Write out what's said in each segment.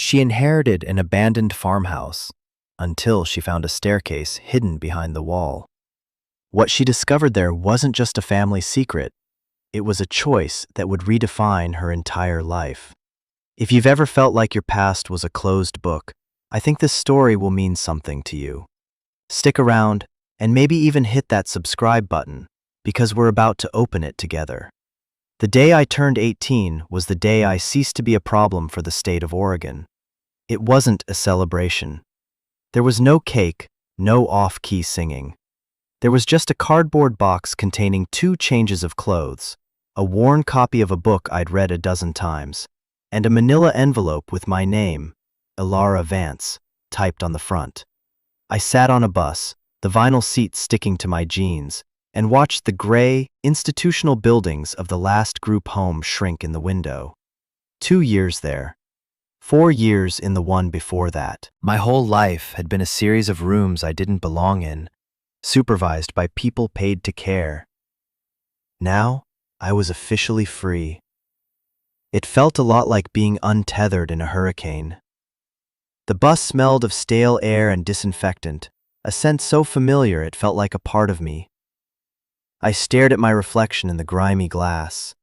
She inherited an abandoned farmhouse until she found a staircase hidden behind the wall. What she discovered there wasn't just a family secret, it was a choice that would redefine her entire life. If you've ever felt like your past was a closed book, I think this story will mean something to you. Stick around and maybe even hit that subscribe button because we're about to open it together. The day I turned 18 was the day I ceased to be a problem for the state of Oregon. It wasn't a celebration. There was no cake, no off-key singing. There was just a cardboard box containing 2 changes of clothes, a worn copy of a book I'd read a dozen times, and a manila envelope with my name, Ilara Vance, typed on the front. I sat on a bus, the vinyl seat sticking to my jeans, and watched the gray, institutional buildings of the last group home shrink in the window. 2 years there. 4 years in the one before that. My whole life had been a series of rooms I didn't belong in, supervised by people paid to care. Now, I was officially free. It felt a lot like being untethered in a hurricane. The bus smelled of stale air and disinfectant, a scent so familiar it felt like a part of me. I stared at my reflection in the grimy glass.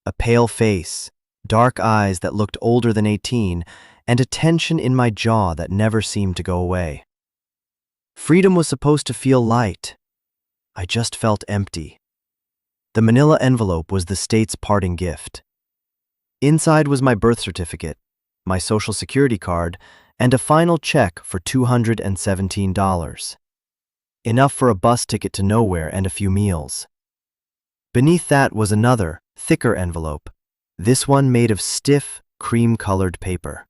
A pale face, dark eyes that looked older than 18, and a tension in my jaw that never seemed to go away. Freedom was supposed to feel light. I just felt empty. The manila envelope was the state's parting gift. Inside was my birth certificate, my social security card, and a final check for $217. Enough for a bus ticket to nowhere and a few meals. Beneath that was another, thicker envelope, this one made of stiff, cream-colored paper.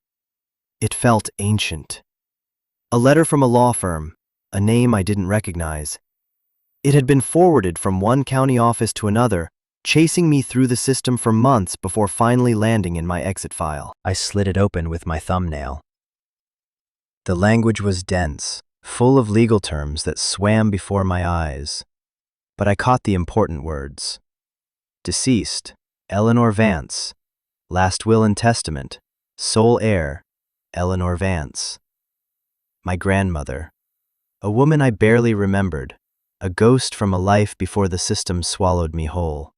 It felt ancient. A letter from a law firm, a name I didn't recognize. It had been forwarded from one county office to another, chasing me through the system for months before finally landing in my exit file. I slid it open with my thumbnail. The language was dense, full of legal terms that swam before my eyes. But I caught the important words. Deceased, Eleanor Vance. Last will and testament, sole heir, Eleanor Vance. My grandmother. A woman I barely remembered, a ghost from a life before the system swallowed me whole.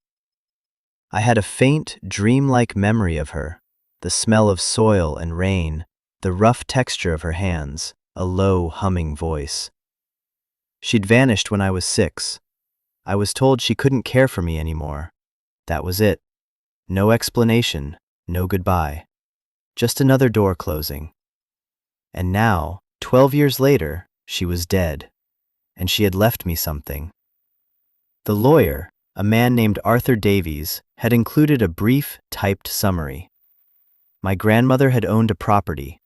I had a faint, dreamlike memory of her, the smell of soil and rain, the rough texture of her hands, a low, humming voice. She'd vanished when I was 6. I was told she couldn't care for me anymore. That was it. No explanation, no goodbye. Just another door closing. And now, 12 years later, she was dead, and she had left me something. The lawyer, a man named Arthur Davies, had included a brief, typed summary. My grandmother had owned a property,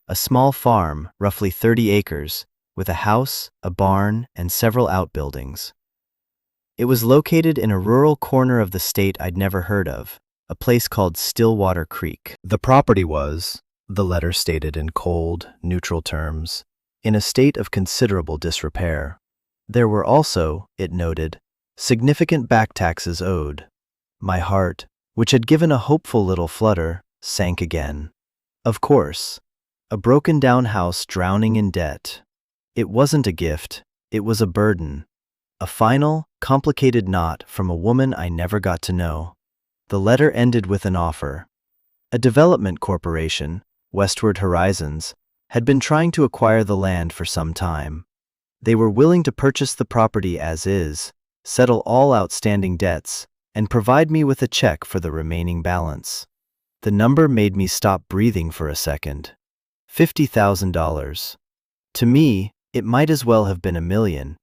a small farm, roughly 30 acres, with a house, a barn, and several outbuildings. It was located in a rural corner of the state I'd never heard of, a place called Stillwater Creek. The property was, the letter stated in cold, neutral terms, in a state of considerable disrepair. There were also, it noted, significant back taxes owed. My heart, which had given a hopeful little flutter, sank again. Of course, a broken-down house drowning in debt. It wasn't a gift, it was a burden. A final, complicated knot from a woman I never got to know. The letter ended with an offer. A development corporation, Westward Horizons, had been trying to acquire the land for some time. They were willing to purchase the property as is, settle all outstanding debts, and provide me with a check for the remaining balance. The number made me stop breathing for a second. $50,000. To me, it might as well have been $1 million.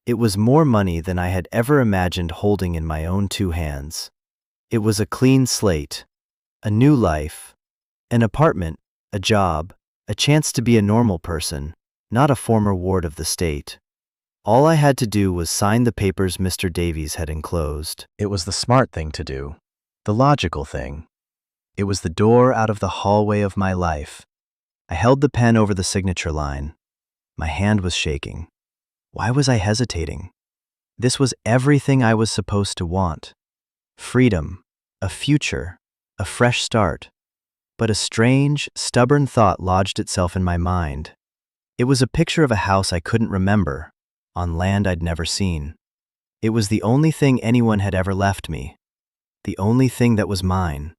It was more money than I had ever imagined holding in my own 2 hands. It was a clean slate, a new life, an apartment, a job, a chance to be a normal person, not a former ward of the state. All I had to do was sign the papers Mr. Davies had enclosed. It was the smart thing to do, the logical thing. It was the door out of the hallway of my life. I held the pen over the signature line. My hand was shaking. Why was I hesitating? This was everything I was supposed to want. Freedom, a future, a fresh start. But a strange, stubborn thought lodged itself in my mind. It was a picture of a house I couldn't remember, on land I'd never seen. It was the only thing anyone had ever left me. The only thing that was mine.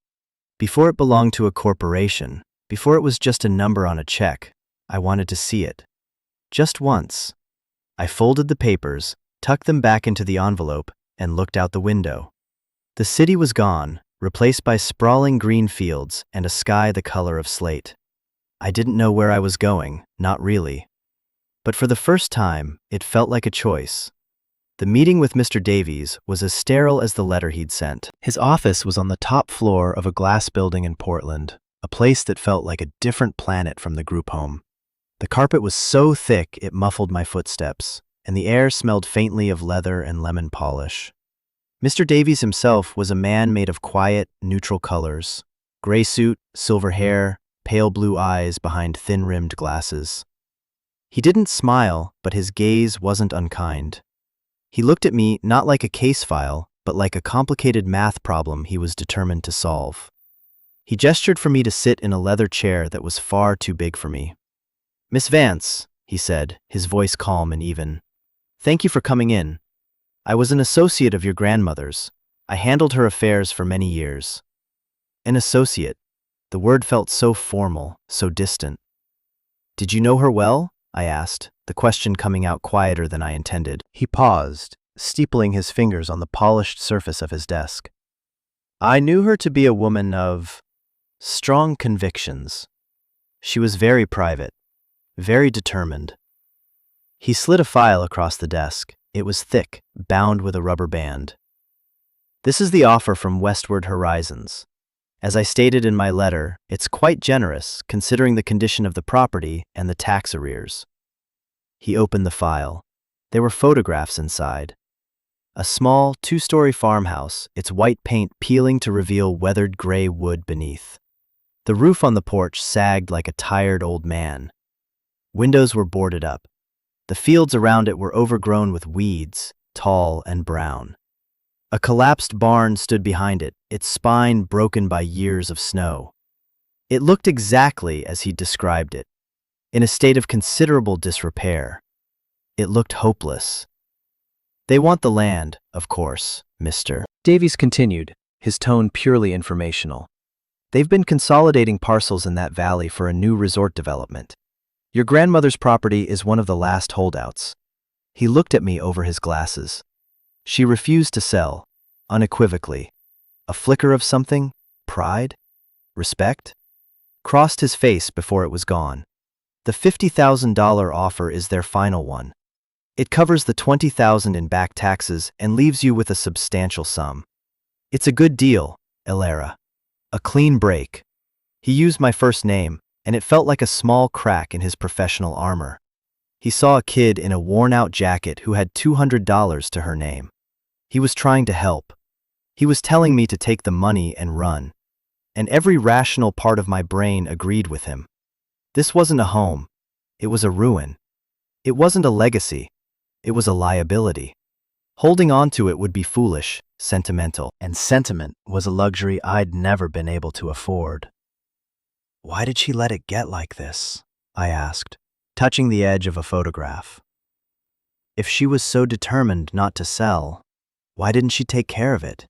Before it belonged to a corporation, before it was just a number on a check, I wanted to see it. Just once. I folded the papers, tucked them back into the envelope, and looked out the window. The city was gone, replaced by sprawling green fields and a sky the color of slate. I didn't know where I was going, not really. But for the first time, it felt like a choice. The meeting with Mr. Davies was as sterile as the letter he'd sent. His office was on the top floor of a glass building in Portland, a place that felt like a different planet from the group home. The carpet was so thick it muffled my footsteps, and the air smelled faintly of leather and lemon polish. Mr. Davies himself was a man made of quiet, neutral colors: gray suit, silver hair, pale blue eyes behind thin-rimmed glasses. He didn't smile, but his gaze wasn't unkind. He looked at me not like a case file, but like a complicated math problem he was determined to solve. He gestured for me to sit in a leather chair that was far too big for me. "Miss Vance," he said, his voice calm and even. "Thank you for coming in. I was an associate of your grandmother's. I handled her affairs for many years." An associate. The word felt so formal, so distant. "Did you know her well?" I asked, the question coming out quieter than I intended. He paused, steepling his fingers on the polished surface of his desk. "I knew her to be a woman of strong convictions. She was very private, very determined." He slid a file across the desk. It was thick, bound with a rubber band. "This is the offer from Westward Horizons. As I stated in my letter, it's quite generous, considering the condition of the property and the tax arrears." He opened the file. There were photographs inside. A small, two-story farmhouse, its white paint peeling to reveal weathered gray wood beneath. The roof on the porch sagged like a tired old man. Windows were boarded up. The fields around it were overgrown with weeds, tall and brown. A collapsed barn stood behind it, its spine broken by years of snow. It looked exactly as he'd described it, in a state of considerable disrepair. It looked hopeless. "They want the land, of course, Mr. Davies continued, his tone purely informational. "They've been consolidating parcels in that valley for a new resort development. Your grandmother's property is one of the last holdouts." He looked at me over his glasses. "She refused to sell, unequivocally. A flicker of something, pride, respect, crossed his face before it was gone. The $50,000 offer is their final one. It covers the $20,000 in back taxes and leaves you with a substantial sum. It's a good deal, Elara. A clean break." He used my first name, and it felt like a small crack in his professional armor. He saw a kid in a worn-out jacket who had $200 to her name. He was trying to help. He was telling me to take the money and run. And every rational part of my brain agreed with him. This wasn't a home. It was a ruin. It wasn't a legacy. It was a liability. Holding on to it would be foolish, sentimental, and sentiment was a luxury I'd never been able to afford. "Why did she let it get like this?" I asked, touching the edge of a photograph. "If she was so determined not to sell, why didn't she take care of it?"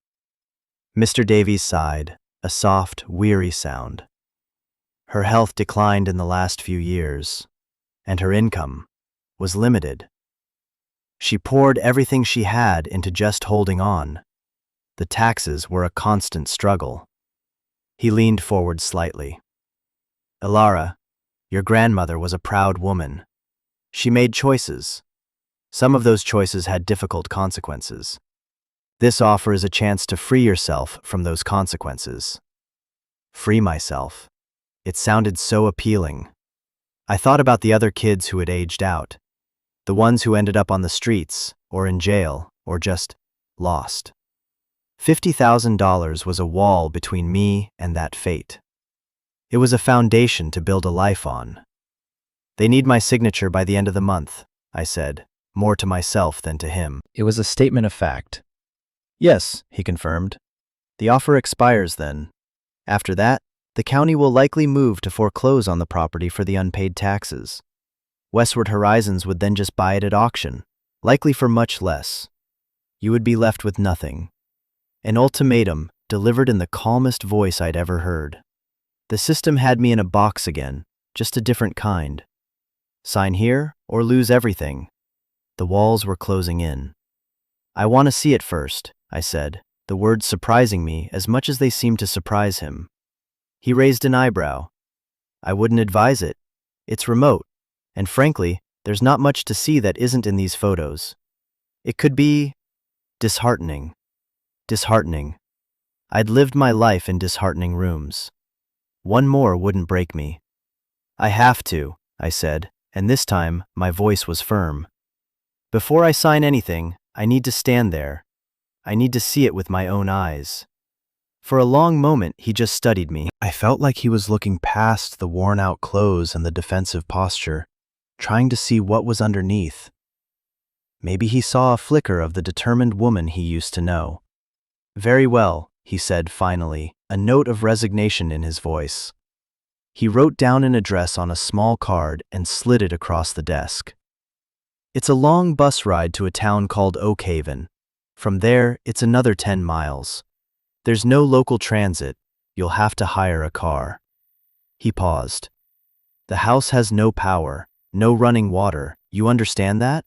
Mr. Davies sighed, a soft, weary sound. "Her health declined in the last few years, and her income was limited. She poured everything she had into just holding on. The taxes were a constant struggle." He leaned forward slightly. "Elara, your grandmother was a proud woman. She made choices. Some of those choices had difficult consequences. This offer is a chance to free yourself from those consequences." Free myself. It sounded so appealing. I thought about the other kids who had aged out, the ones who ended up on the streets, or in jail, or just lost. $50,000 was a wall between me and that fate. It was a foundation to build a life on. "They need my signature by the end of the month," I said, more to myself than to him. It was a statement of fact. "Yes," he confirmed. "The offer expires then. After that, The county will likely move to foreclose on the property for the unpaid taxes. Westward Horizons would then just buy it at auction, likely for much less. You would be left with nothing. An ultimatum delivered in the calmest voice I'd ever heard. The system had me in a box again, just a different kind. Sign here or lose everything. The walls were closing in. I want to see it first, I said, the words surprising me as much as they seemed to surprise him. He raised an eyebrow. I wouldn't advise it. It's remote, and frankly, there's not much to see that isn't in these photos. It could be disheartening. Disheartening. I'd lived my life in disheartening rooms. One more wouldn't break me. I have to, I said, and this time my voice was firm. Before I sign anything, I need to stand there. I need to see it with my own eyes. For a long moment, he just studied me. I felt like he was looking past the worn-out clothes and the defensive posture, trying to see what was underneath. Maybe he saw a flicker of the determined woman he used to know. Very well, he said finally, a note of resignation in his voice. He wrote down an address on a small card and slid it across the desk. It's a long bus ride to a town called Oakhaven. From there, it's another 10 miles. There's no local transit. You'll have to hire a car. He paused. The house has no power, no running water. You understand that?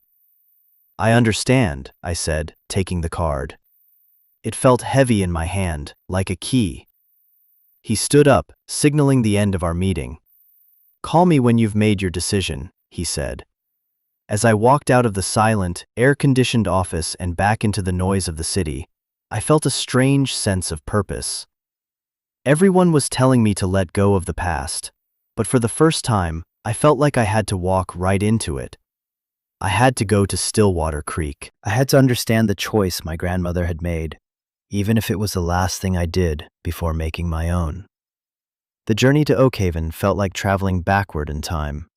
I understand, I said, taking the card. It felt heavy in my hand, like a key. He stood up, signaling the end of our meeting. Call me when you've made your decision, he said. As I walked out of the silent, air-conditioned office and back into the noise of the city, I felt a strange sense of purpose. Everyone was telling me to let go of the past, but for the first time, I felt like I had to walk right into it. I had to go to Stillwater Creek. I had to understand the choice my grandmother had made, even if it was the last thing I did before making my own. The journey to Oakhaven felt like traveling backward in time.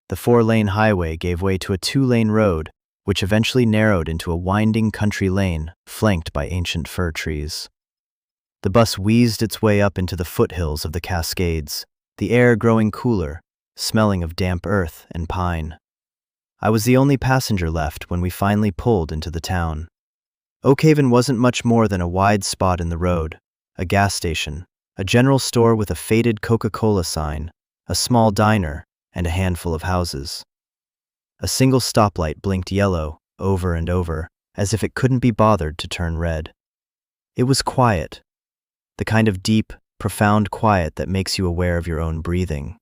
The 4-lane highway gave way to a 2-lane road, which eventually narrowed into a winding country lane flanked by ancient fir trees. The bus wheezed its way up into the foothills of the Cascades, the air growing cooler, smelling of damp earth and pine. I was the only passenger left when we finally pulled into the town. Oakhaven wasn't much more than a wide spot in the road, a gas station, a general store with a faded Coca-Cola sign, a small diner, and a handful of houses. A single stoplight blinked yellow over and over, as if it couldn't be bothered to turn red. It was quiet, the kind of deep, profound quiet that makes you aware of your own breathing.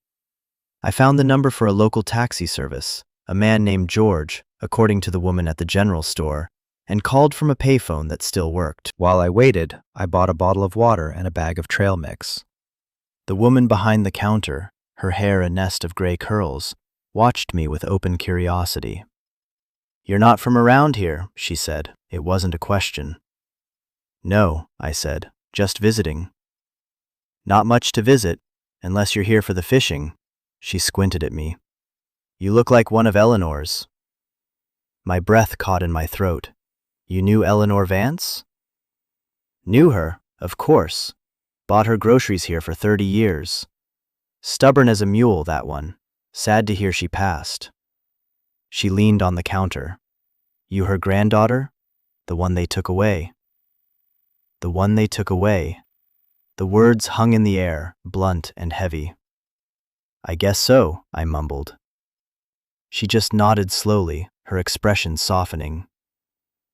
I found the number for a local taxi service, a man named George, according to the woman at the general store, and called from a payphone that still worked. While I waited, I bought a bottle of water and a bag of trail mix. The woman behind the counter, her hair a nest of gray curls, watched me with open curiosity. "You're not from around here," she said. It wasn't a question. "No," I said, "just visiting." "Not much to visit, unless you're here for the fishing." She squinted at me. "You look like one of Eleanor's." My breath caught in my throat. "You knew Eleanor Vance?" "Knew her, of course. Bought her groceries here for 30 years. Stubborn as a mule, that one. Sad to hear she passed." She leaned on the counter. "You her granddaughter? The one they took away." The one they took away. The words hung in the air, blunt and heavy. "I guess so," I mumbled. She just nodded slowly, her expression softening.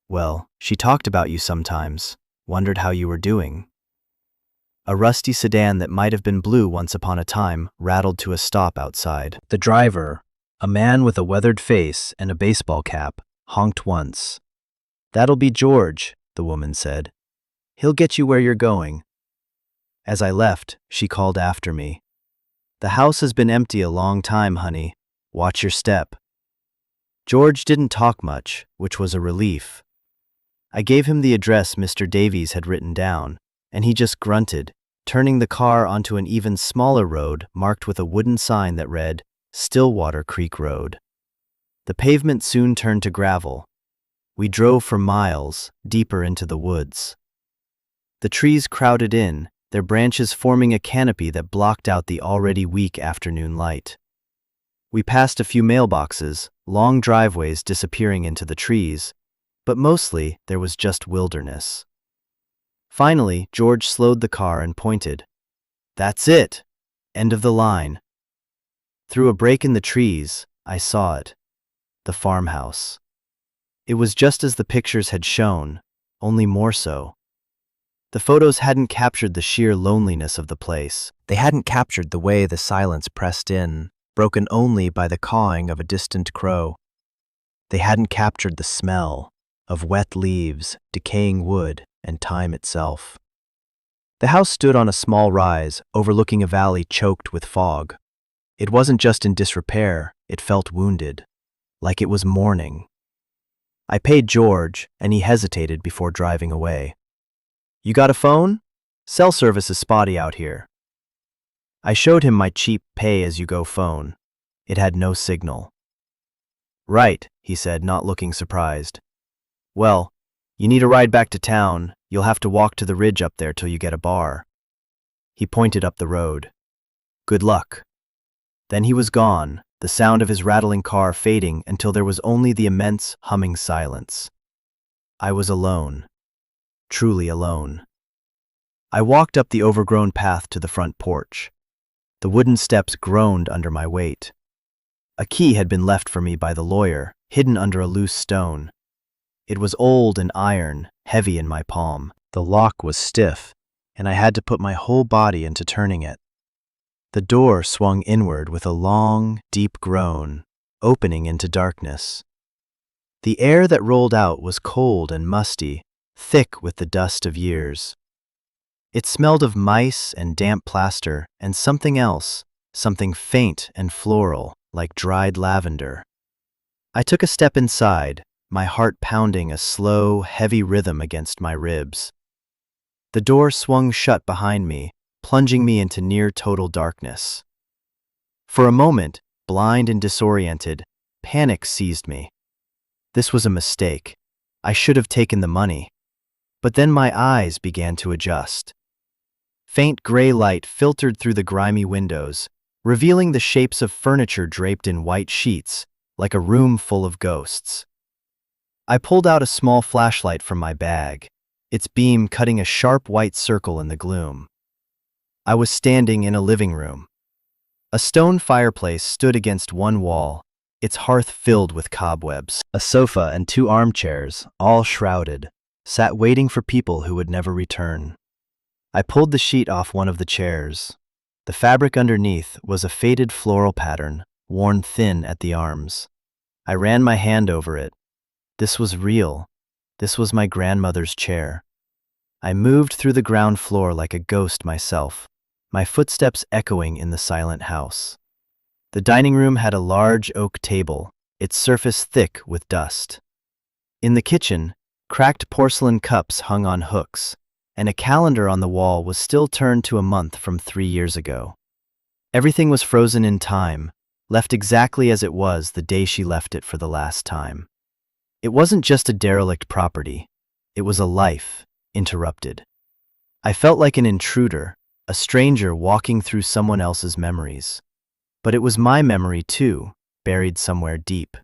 "Well, she talked about you sometimes, wondered how you were doing." A rusty sedan that might have been blue once upon a time rattled to a stop outside. The driver, a man with a weathered face and a baseball cap, honked once. "That'll be George," the woman said. "He'll get you where you're going." As I left, she called after me. "The house has been empty a long time, honey. Watch your step." George didn't talk much, which was a relief. I gave him the address Mr. Davies had written down, and he just grunted, turning the car onto an even smaller road marked with a wooden sign that read, Stillwater Creek Road. The pavement soon turned to gravel. We drove for miles, deeper into the woods. The trees crowded in, their branches forming a canopy that blocked out the already weak afternoon light. We passed a few mailboxes, long driveways disappearing into the trees, but mostly there was just wilderness. Finally, George slowed the car and pointed. "That's it! End of the line." Through a break in the trees, I saw it. The farmhouse. It was just as the pictures had shown, only more so. The photos hadn't captured the sheer loneliness of the place. They hadn't captured the way the silence pressed in, broken only by the cawing of a distant crow. They hadn't captured the smell of wet leaves, decaying wood, and time itself. The house stood on a small rise, overlooking a valley choked with fog. It wasn't just in disrepair, it felt wounded, like it was mourning. I paid George, and he hesitated before driving away. "You got a phone? Cell service is spotty out here." I showed him my cheap pay-as-you-go phone. It had no signal. "Right," he said, not looking surprised. "Well, you need a ride back to town. You'll have to walk to the ridge up there till you get a bar." He pointed up the road. "Good luck." Then he was gone, the sound of his rattling car fading until there was only the immense, humming silence. I was alone. Truly alone. I walked up the overgrown path to the front porch. The wooden steps groaned under my weight. A key had been left for me by the lawyer, hidden under a loose stone. It was old and iron, heavy in my palm. The lock was stiff, and I had to put my whole body into turning it. The door swung inward with a long, deep groan, opening into darkness. The air that rolled out was cold and musty, thick with the dust of years. It smelled of mice and damp plaster and something else, something faint and floral, like dried lavender. I took a step inside, my heart pounding a slow, heavy rhythm against my ribs. The door swung shut behind me, plunging me into near-total darkness. For a moment, blind and disoriented, panic seized me. This was a mistake. I should have taken the money. But then my eyes began to adjust. Faint gray light filtered through the grimy windows, revealing the shapes of furniture draped in white sheets, like a room full of ghosts. I pulled out a small flashlight from my bag, its beam cutting a sharp white circle in the gloom. I was standing in a living room. A stone fireplace stood against one wall, its hearth filled with cobwebs. A sofa and two armchairs, all shrouded, sat waiting for people who would never return. I pulled the sheet off one of the chairs. The fabric underneath was a faded floral pattern, worn thin at the arms. I ran my hand over it. This was real. This was my grandmother's chair. I moved through the ground floor like a ghost myself, my footsteps echoing in the silent house. The dining room had a large oak table, its surface thick with dust. In the kitchen, cracked porcelain cups hung on hooks, and a calendar on the wall was still turned to a month from 3 years ago. Everything was frozen in time, left exactly as it was the day she left it for the last time. It wasn't just a derelict property. It was a life, interrupted. I felt like an intruder, a stranger walking through someone else's memories. But it was my memory too, buried somewhere deep.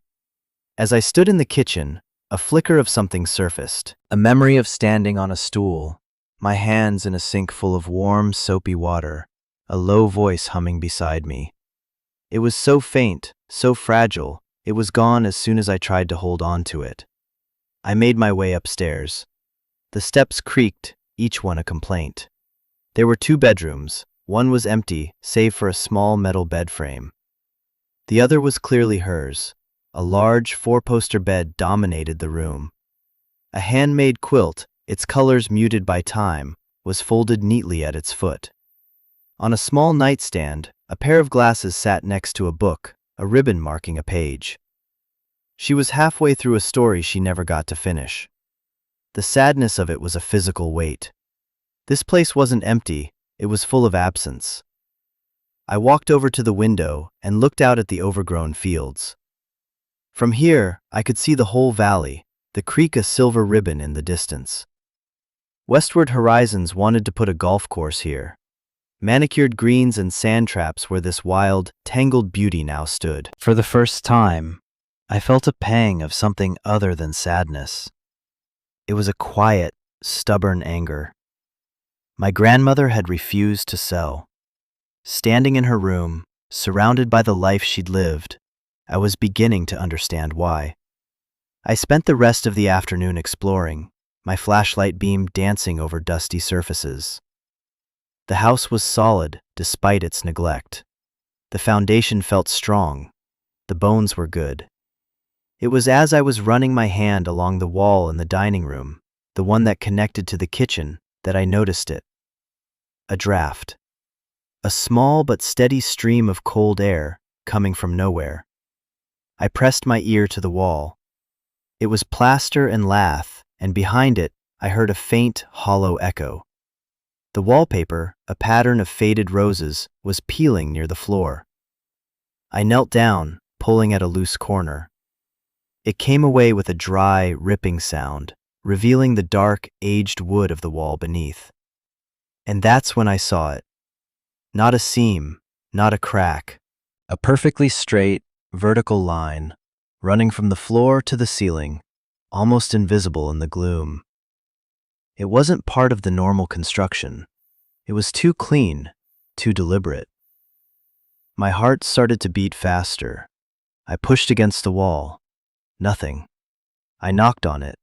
As I stood in the kitchen, a flicker of something surfaced, a memory of standing on a stool, my hands in a sink full of warm, soapy water, a low voice humming beside me. It was so faint, so fragile, it was gone as soon as I tried to hold on to it. I made my way upstairs. The steps creaked, each one a complaint. There were 2 bedrooms. One was empty, save for a small metal bed frame. The other was clearly hers. A large 4-poster bed dominated the room. A handmade quilt, its colors muted by time, was folded neatly at its foot. On a small nightstand, a pair of glasses sat next to a book, a ribbon marking a page. She was halfway through a story she never got to finish. The sadness of it was a physical weight. This place wasn't empty, it was full of absence. I walked over to the window and looked out at the overgrown fields. From here, I could see the whole valley, the creek a silver ribbon in the distance. Westward Horizons wanted to put a golf course here. Manicured greens and sand traps where this wild, tangled beauty now stood. For the first time, I felt a pang of something other than sadness. It was a quiet, stubborn anger. My grandmother had refused to sell. Standing in her room, surrounded by the life she'd lived, I was beginning to understand why. I spent the rest of the afternoon exploring, my flashlight beam dancing over dusty surfaces. The house was solid despite its neglect. The foundation felt strong. The bones were good. It was as I was running my hand along the wall in the dining room, the one that connected to the kitchen, that I noticed it. A draft. A small but steady stream of cold air coming from nowhere. I pressed my ear to the wall. It was plaster and lath, and behind it I heard a faint, hollow echo. The wallpaper, a pattern of faded roses, was peeling near the floor. I knelt down, pulling at a loose corner. It came away with a dry, ripping sound, revealing the dark, aged wood of the wall beneath. And that's when I saw it. Not a seam, not a crack. A perfectly straight, vertical line, running from the floor to the ceiling, almost invisible in the gloom. It wasn't part of the normal construction. It was too clean, too deliberate. My heart started to beat faster. I pushed against the wall. Nothing. I knocked on it.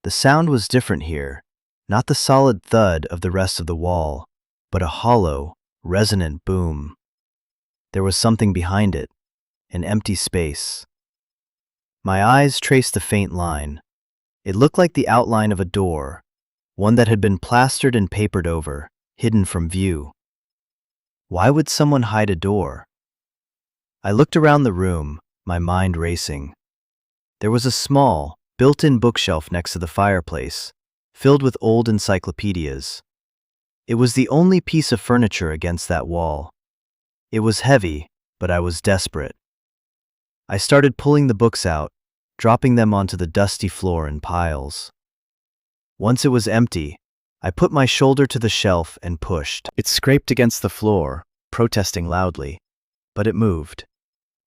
The sound was different here, not the solid thud of the rest of the wall, but a hollow, resonant boom. There was something behind it, an empty space. My eyes traced the faint line. It looked like the outline of a door, one that had been plastered and papered over, hidden from view. Why would someone hide a door? I looked around the room, my mind racing. There was a small, built-in bookshelf next to the fireplace, filled with old encyclopedias. It was the only piece of furniture against that wall. It was heavy, but I was desperate. I started pulling the books out, dropping them onto the dusty floor in piles. Once it was empty, I put my shoulder to the shelf and pushed. It scraped against the floor, protesting loudly, but it moved.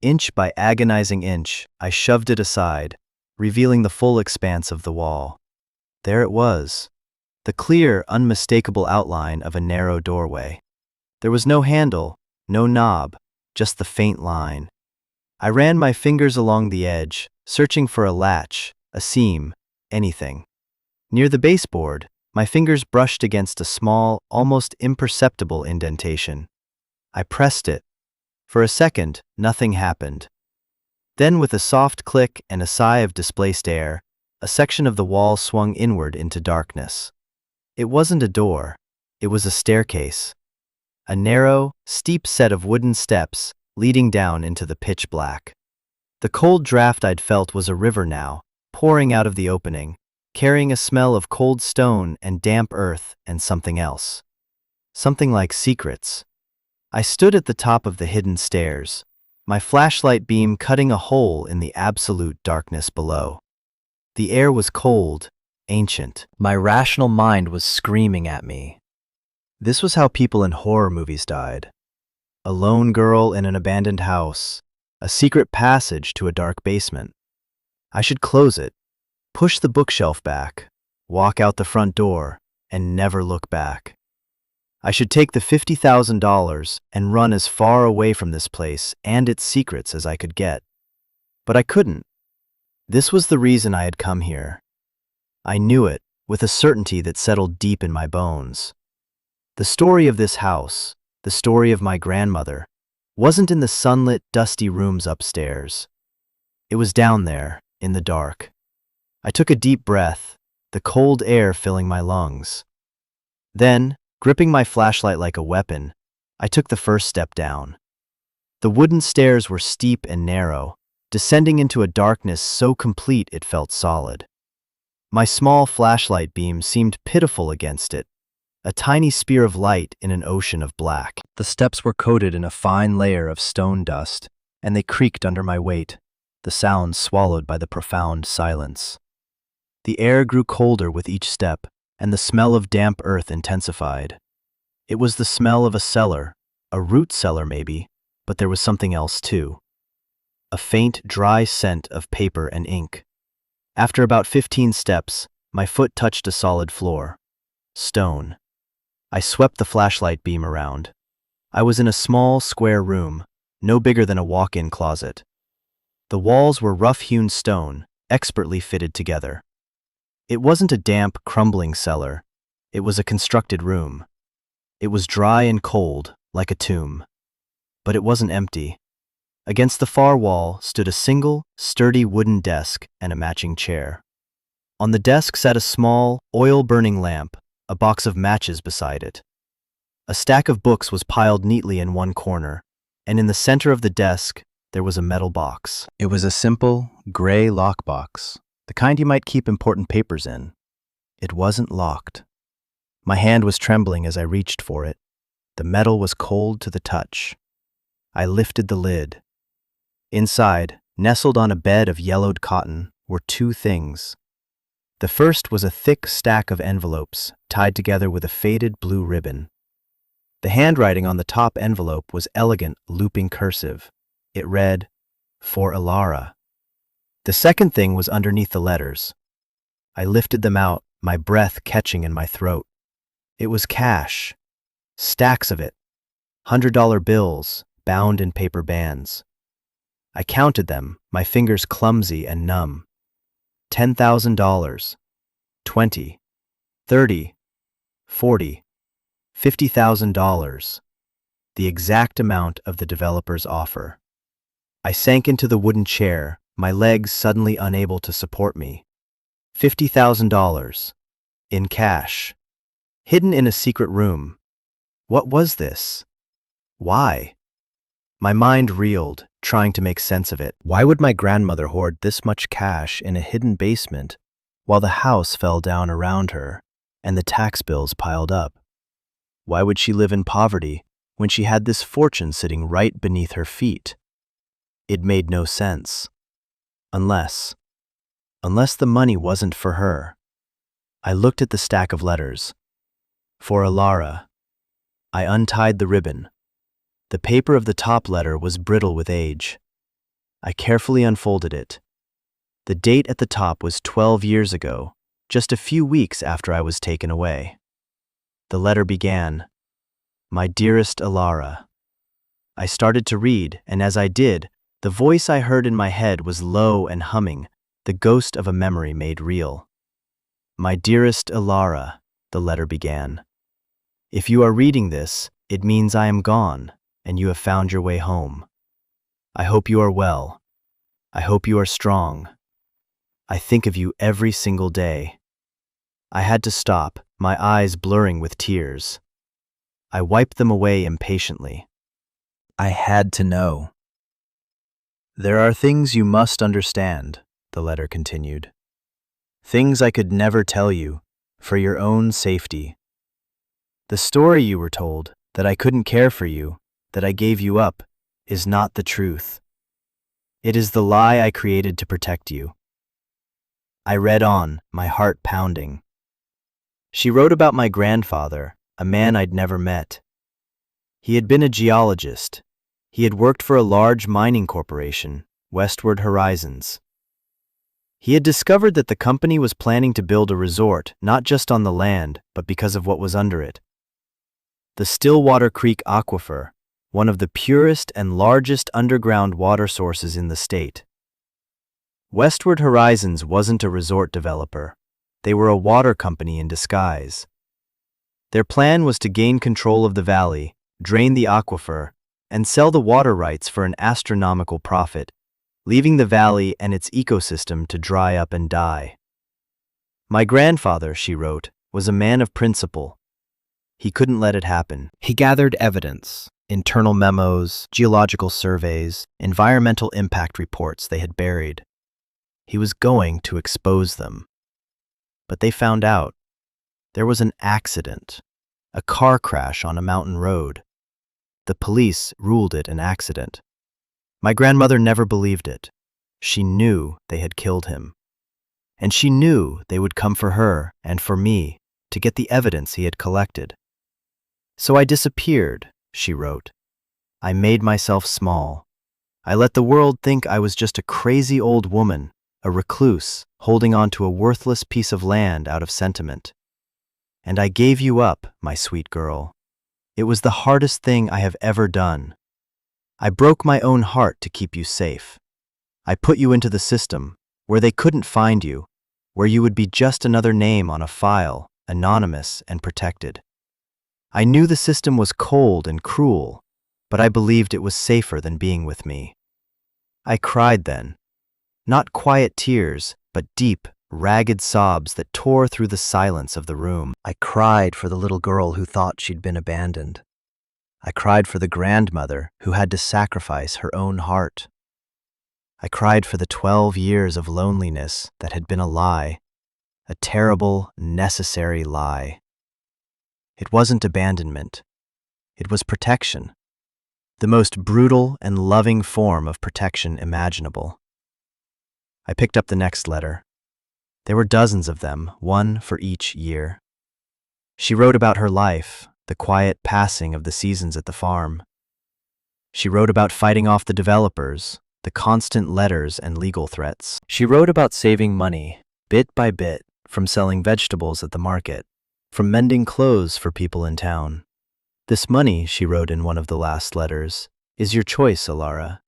Inch by agonizing inch, I shoved it aside, revealing the full expanse of the wall. There it was, the clear, unmistakable outline of a narrow doorway. There was no handle, no knob, just the faint line. I ran my fingers along the edge, searching for a latch, a seam, anything. Near the baseboard, my fingers brushed against a small, almost imperceptible indentation. I pressed it. For a second, nothing happened. Then, with a soft click and a sigh of displaced air, a section of the wall swung inward into darkness. It wasn't a door. It was a staircase. A narrow, steep set of wooden steps leading down into the pitch black. The cold draft I'd felt was a river now, pouring out of the opening, carrying a smell of cold stone and damp earth and something else. Something like secrets. I stood at the top of the hidden stairs, my flashlight beam cutting a hole in the absolute darkness below. The air was cold, ancient. My rational mind was screaming at me. This was how people in horror movies died. A lone girl in an abandoned house, a secret passage to a dark basement. I should close it, push the bookshelf back, walk out the front door, and never look back. I should take the $50,000 and run as far away from this place and its secrets as I could get. But I couldn't. This was the reason I had come here. I knew it, with a certainty that settled deep in my bones. The story of this house, the story of my grandmother, wasn't in the sunlit, dusty rooms upstairs. It was down there, in the dark. I took a deep breath, the cold air filling my lungs. Then, gripping my flashlight like a weapon, I took the first step down. The wooden stairs were steep and narrow, descending into a darkness so complete it felt solid. My small flashlight beam seemed pitiful against it, a tiny spear of light in an ocean of black. The steps were coated in a fine layer of stone dust, and they creaked under my weight, the sound swallowed by the profound silence. The air grew colder with each step, and the smell of damp earth intensified. It was the smell of a cellar, a root cellar maybe, but there was something else too. A faint, dry scent of paper and ink. After about 15 steps, my foot touched a solid floor. Stone. I swept the flashlight beam around. I was in a small, square room, no bigger than a walk-in closet. The walls were rough-hewn stone, expertly fitted together. It wasn't a damp, crumbling cellar. It was a constructed room. It was dry and cold, like a tomb. But it wasn't empty. Against the far wall stood a single, sturdy wooden desk and a matching chair. On the desk sat a small, oil-burning lamp, a box of matches beside it. A stack of books was piled neatly in one corner, and in the center of the desk, there was a metal box. It was a simple, gray lockbox, the kind you might keep important papers in. It wasn't locked. My hand was trembling as I reached for it. The metal was cold to the touch. I lifted the lid. Inside, nestled on a bed of yellowed cotton, were two things. The first was a thick stack of envelopes tied together with a faded blue ribbon. The handwriting on the top envelope was elegant, looping cursive. It read, "For Ilara." The second thing was underneath the letters. I lifted them out, my breath catching in my throat. It was cash. Stacks of it. $100 bills, bound in paper bands. I counted them, my fingers clumsy and numb. $10,000. 20. 30. 40. $50,000. The exact amount of the developer's offer. I sank into the wooden chair, my legs suddenly unable to support me. $50,000. In cash. Hidden in a secret room. What was this? Why? My mind reeled, trying to make sense of it. Why would my grandmother hoard this much cash in a hidden basement while the house fell down around her and the tax bills piled up? Why would she live in poverty when she had this fortune sitting right beneath her feet? It made no sense. Unless the money wasn't for her. I looked at the stack of letters. For Ilara. I untied the ribbon. The paper of the top letter was brittle with age. I carefully unfolded it. The date at the top was 12 years ago, just a few weeks after I was taken away. The letter began, "My dearest Ilara." I started to read, and as I did, the voice I heard in my head was low and humming, the ghost of a memory made real. "My dearest Ilara," the letter began. "If you are reading this, it means I am gone, and you have found your way home. I hope you are well. I hope you are strong. I think of you every single day." I had to stop, my eyes blurring with tears. I wiped them away impatiently. I had to know. "There are things you must understand," the letter continued. "Things I could never tell you, for your own safety. The story you were told, that I couldn't care for you, that I gave you up, is not the truth. It is the lie I created to protect you." I read on, my heart pounding. She wrote about my grandfather, a man I'd never met. He had been a geologist. He had worked for a large mining corporation, Westward Horizons. He had discovered that the company was planning to build a resort not just on the land, but because of what was under it. The Stillwater Creek Aquifer, one of the purest and largest underground water sources in the state. Westward Horizons wasn't a resort developer. They were a water company in disguise. Their plan was to gain control of the valley, drain the aquifer, and sell the water rights for an astronomical profit, leaving the valley and its ecosystem to dry up and die. My grandfather, she wrote, was a man of principle. He couldn't let it happen. He gathered evidence, internal memos, geological surveys, environmental impact reports they had buried. He was going to expose them. But they found out. There was an accident, a car crash on a mountain road. The police ruled it an accident. My grandmother never believed it. She knew they had killed him. And she knew they would come for her and for me to get the evidence he had collected. "So I disappeared," she wrote. "I made myself small. I let the world think I was just a crazy old woman, a recluse, holding on to a worthless piece of land out of sentiment. And I gave you up, my sweet girl. It was the hardest thing I have ever done. I broke my own heart to keep you safe. I put you into the system, where they couldn't find you, where you would be just another name on a file, anonymous and protected. I knew the system was cold and cruel, but I believed it was safer than being with me. I cried then. Not quiet tears, but deep, ragged sobs that tore through the silence of the room. I cried for the little girl who thought she'd been abandoned. I cried for the grandmother who had to sacrifice her own heart. I cried for the 12 years of loneliness that had been a lie, a terrible, necessary lie. It wasn't abandonment. It was protection. The most brutal and loving form of protection imaginable. I picked up the next letter. There were dozens of them, one for each year. She wrote about her life, the quiet passing of the seasons at the farm. She wrote about fighting off the developers, the constant letters and legal threats. She wrote about saving money, bit by bit, from selling vegetables at the market, from mending clothes for people in town. "This money," she wrote in one of the last letters, "is your choice, Alara.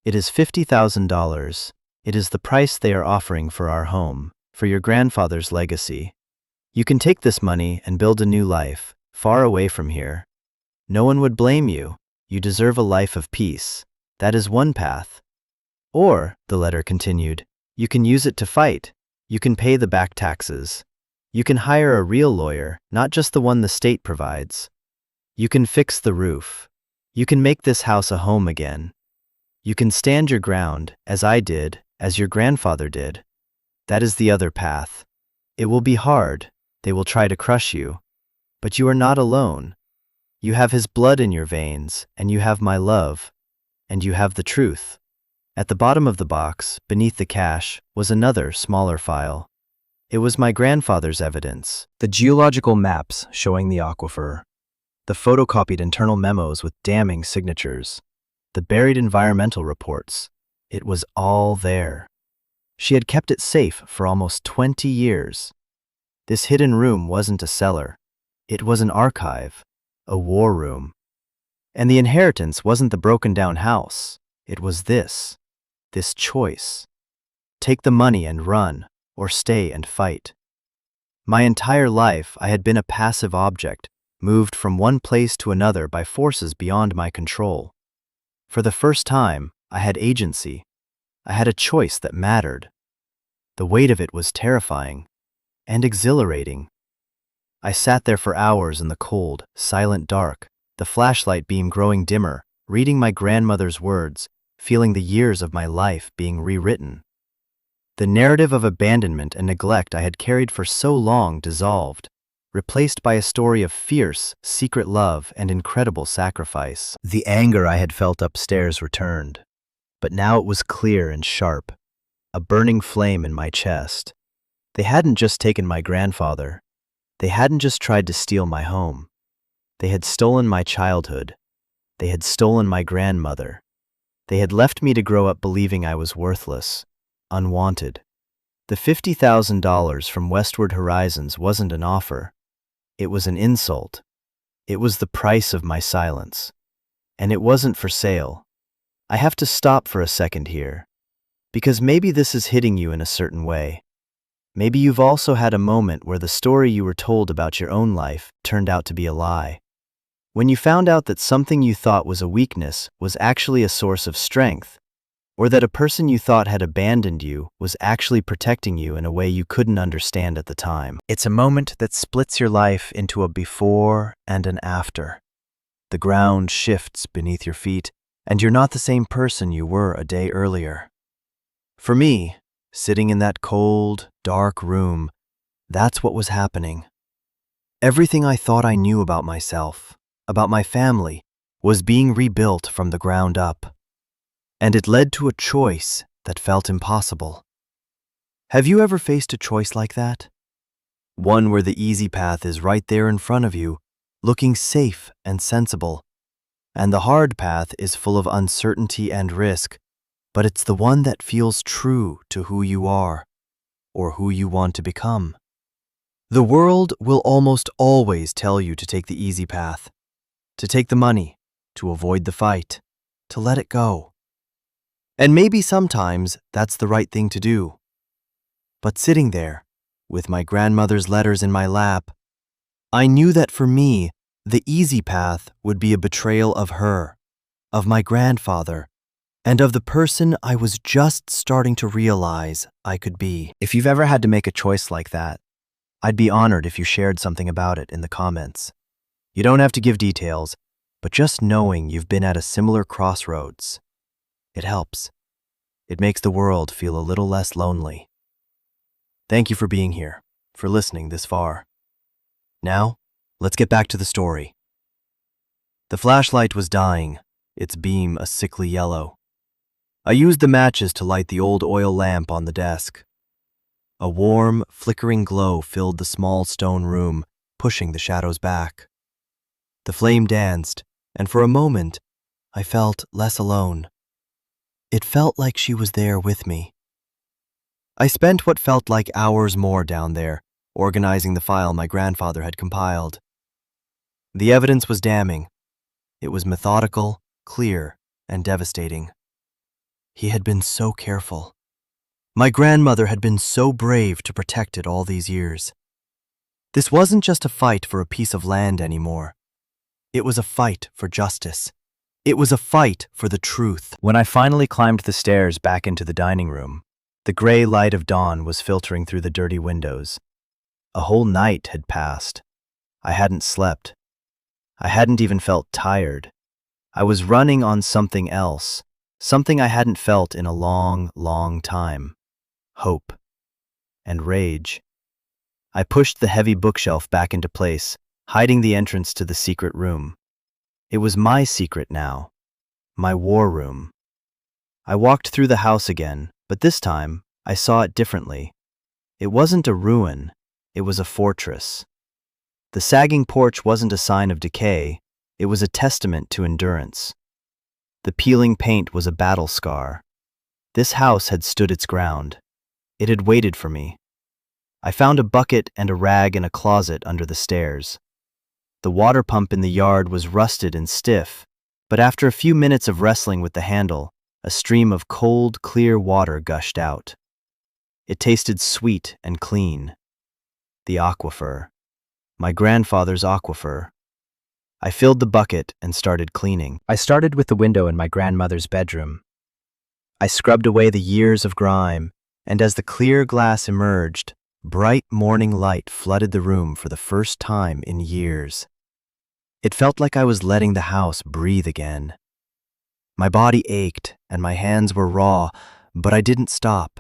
It is $50,000. It is the price they are offering for our home, for your grandfather's legacy. You can take this money and build a new life, far away from here. No one would blame you. You deserve a life of peace. That is one path. Or," the letter continued, "you can use it to fight. You can pay the back taxes. You can hire a real lawyer, not just the one the state provides. You can fix the roof. You can make this house a home again. You can stand your ground, as I did, as your grandfather did. That is the other path. It will be hard. They will try to crush you. But you are not alone. You have his blood in your veins, and you have my love, and you have the truth." At the bottom of the box, beneath the cash, was another, smaller file. It was my grandfather's evidence. The geological maps showing the aquifer. The photocopied internal memos with damning signatures. The buried environmental reports. It was all there. She had kept it safe for almost 20 years. This hidden room wasn't a cellar. It was an archive, a war room. And the inheritance wasn't the broken-down house. It was this choice. Take the money and run, or stay and fight. My entire life I had been a passive object, moved from one place to another by forces beyond my control. For the first time, I had agency. I had a choice that mattered. The weight of it was terrifying and exhilarating. I sat there for hours in the cold, silent dark, the flashlight beam growing dimmer, reading my grandmother's words, feeling the years of my life being rewritten. The narrative of abandonment and neglect I had carried for so long dissolved, replaced by a story of fierce, secret love and incredible sacrifice. The anger I had felt upstairs returned, but now it was clear and sharp, a burning flame in my chest. They hadn't just taken my grandfather. They hadn't just tried to steal my home. They had stolen my childhood. They had stolen my grandmother. They had left me to grow up believing I was worthless, unwanted. The $50,000 from Westward Horizons wasn't an offer. It was an insult. It was the price of my silence. And it wasn't for sale. I have to stop for a second here, because maybe this is hitting you in a certain way. Maybe you've also had a moment where the story you were told about your own life turned out to be a lie. When you found out that something you thought was a weakness was actually a source of strength, or that a person you thought had abandoned you was actually protecting you in a way you couldn't understand at the time. It's a moment that splits your life into a before and an after. The ground shifts beneath your feet, and you're not the same person you were a day earlier. For me, sitting in that cold, dark room, that's what was happening. Everything I thought I knew about myself, about my family, was being rebuilt from the ground up. And it led to a choice that felt impossible. Have you ever faced a choice like that? One where the easy path is right there in front of you, looking safe and sensible. And the hard path is full of uncertainty and risk, but it's the one that feels true to who you are or who you want to become. The world will almost always tell you to take the easy path, to take the money, to avoid the fight, to let it go. And maybe sometimes that's the right thing to do. But sitting there, with my grandmother's letters in my lap, I knew that for me, the easy path would be a betrayal of her, of my grandfather, and of the person I was just starting to realize I could be. If you've ever had to make a choice like that, I'd be honored if you shared something about it in the comments. You don't have to give details, but just knowing you've been at a similar crossroads, it helps. It makes the world feel a little less lonely. Thank you for being here, for listening this far. Now, let's get back to the story. The flashlight was dying, its beam a sickly yellow. I used the matches to light the old oil lamp on the desk. A warm, flickering glow filled the small stone room, pushing the shadows back. The flame danced, and for a moment, I felt less alone. It felt like she was there with me. I spent what felt like hours more down there, organizing the file my grandfather had compiled. The evidence was damning. It was methodical, clear, and devastating. He had been so careful. My grandmother had been so brave to protect it all these years. This wasn't just a fight for a piece of land anymore. It was a fight for justice. It was a fight for the truth. When I finally climbed the stairs back into the dining room, the gray light of dawn was filtering through the dirty windows. A whole night had passed. I hadn't slept. I hadn't even felt tired. I was running on something else, something I hadn't felt in a long, long time. Hope and rage. I pushed the heavy bookshelf back into place, hiding the entrance to the secret room. It was my secret now, my war room. I walked through the house again, but this time I saw it differently. It wasn't a ruin, it was a fortress. The sagging porch wasn't a sign of decay, it was a testament to endurance. The peeling paint was a battle scar. This house had stood its ground. It had waited for me. I found a bucket and a rag in a closet under the stairs. The water pump in the yard was rusted and stiff, but after a few minutes of wrestling with the handle, a stream of cold, clear water gushed out. It tasted sweet and clean. The aquifer. My grandfather's aquifer. I filled the bucket and started cleaning. I started with the window in my grandmother's bedroom. I scrubbed away the years of grime, and as the clear glass emerged, bright morning light flooded the room for the first time in years. It felt like I was letting the house breathe again. My body ached and my hands were raw, but I didn't stop.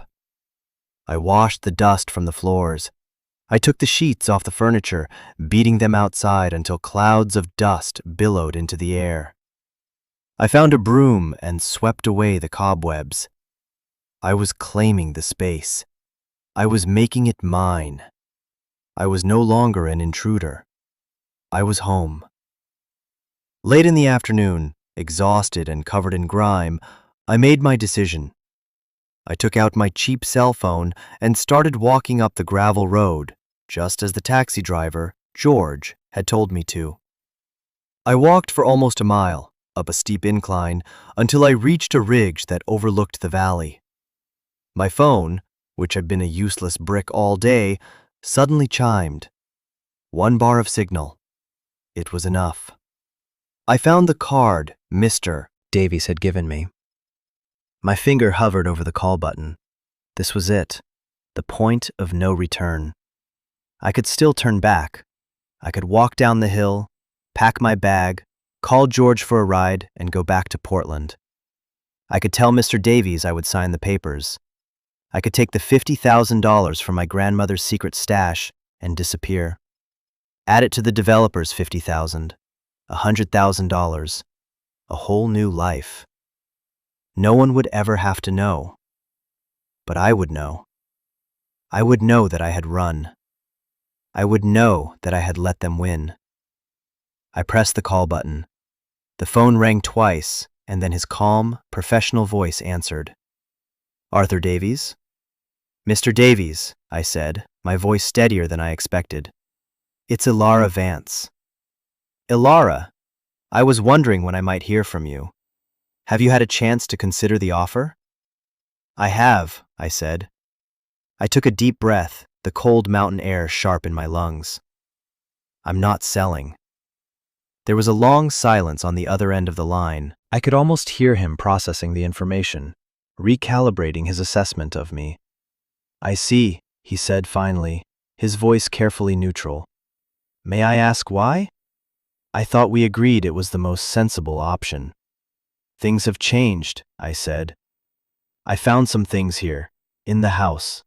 I washed the dust from the floors. I took the sheets off the furniture, beating them outside until clouds of dust billowed into the air. I found a broom and swept away the cobwebs. I was claiming the space. I was making it mine. I was no longer an intruder. I was home. Late in the afternoon, exhausted and covered in grime, I made my decision. I took out my cheap cell phone and started walking up the gravel road, just as the taxi driver, George, had told me to. I walked for almost a mile, up a steep incline, until I reached a ridge that overlooked the valley. My phone, which had been a useless brick all day, suddenly chimed. 1 bar of signal. It was enough. I found the card Mr. Davies had given me. My finger hovered over the call button. This was it, the point of no return. I could still turn back. I could walk down the hill, pack my bag, call George for a ride, and go back to Portland. I could tell Mr. Davies I would sign the papers. I could take the $50,000 from my grandmother's secret stash and disappear. Add it to the developer's $50,000, $100,000, a whole new life. No one would ever have to know. But I would know. I would know that I had run. I would know that I had let them win. I pressed the call button. The phone rang twice, and then his calm, professional voice answered. Arthur Davies? Mr. Davies, I said, my voice steadier than I expected. It's Ilara Vance. Ilara, I was wondering when I might hear from you. Have you had a chance to consider the offer? I have, I said. I took a deep breath, the cold mountain air sharp in my lungs. I'm not selling. There was a long silence on the other end of the line. I could almost hear him processing the information, recalibrating his assessment of me. I see, he said finally, his voice carefully neutral. May I ask why? I thought we agreed it was the most sensible option. Things have changed, I said. I found some things here, in the house.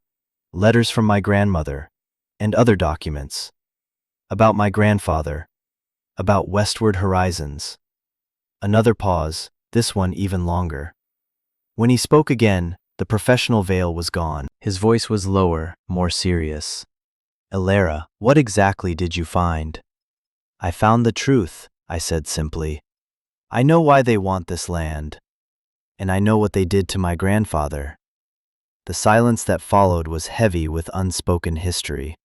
Letters from my grandmother, and other documents. About my grandfather. About westward horizons. Another pause, this one even longer. When he spoke again, the professional veil was gone. His voice was lower, more serious. Ilara, what exactly did you find? I found the truth, I said simply. I know why they want this land. And I know what they did to my grandfather. The silence that followed was heavy with unspoken history.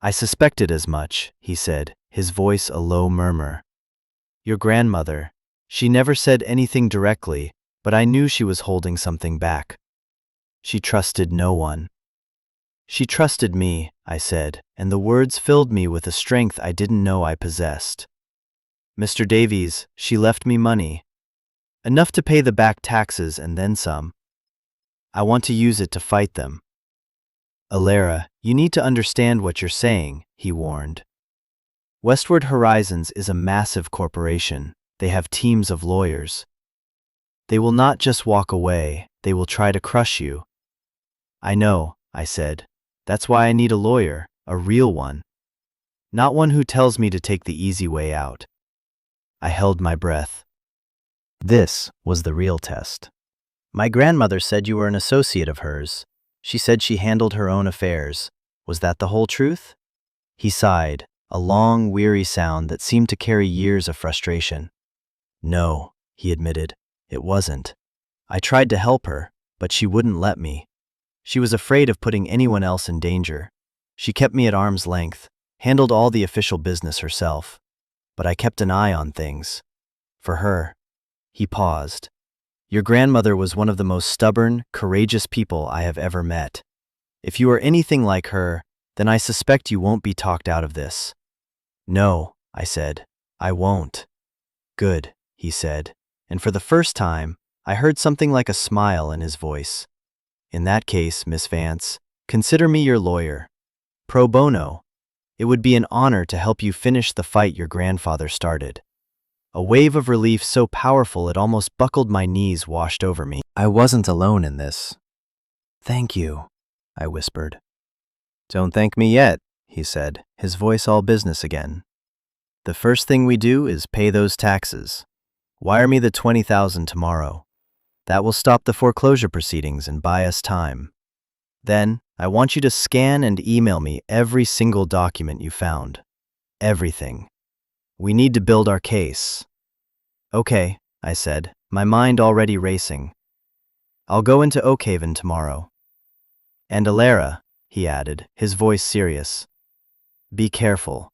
I suspected as much, he said, his voice a low murmur. Your grandmother, she never said anything directly, but I knew she was holding something back. She trusted no one. She trusted me, I said, and the words filled me with a strength I didn't know I possessed. Mr. Davies, she left me money. Enough to pay the back taxes and then some. I want to use it to fight them. Ilara, you need to understand what you're saying, he warned. Westward Horizons is a massive corporation. They have teams of lawyers. They will not just walk away, they will try to crush you. I know, I said. That's why I need a lawyer, a real one. Not one who tells me to take the easy way out. I held my breath. This was the real test. My grandmother said you were an associate of hers. She said she handled her own affairs. Was that the whole truth? He sighed, a long, weary sound that seemed to carry years of frustration. No, he admitted, it wasn't. I tried to help her, but she wouldn't let me. She was afraid of putting anyone else in danger. She kept me at arm's length, handled all the official business herself. But I kept an eye on things. For her. He paused. Your grandmother was one of the most stubborn, courageous people I have ever met. If you are anything like her, then I suspect you won't be talked out of this. No, I said, I won't. Good, he said, and for the first time, I heard something like a smile in his voice. In that case, Miss Vance, consider me your lawyer. Pro bono. It would be an honor to help you finish the fight your grandfather started. A wave of relief so powerful it almost buckled my knees washed over me. I wasn't alone in this. Thank you, I whispered. Don't thank me yet, he said, his voice all business again. The first thing we do is pay those taxes. Wire me the $20,000 tomorrow. That will stop the foreclosure proceedings and buy us time. Then, I want you to scan and email me every single document you found. Everything. We need to build our case. Okay, I said, my mind already racing. I'll go into Oakhaven tomorrow. And Ilara, he added, his voice serious. Be careful.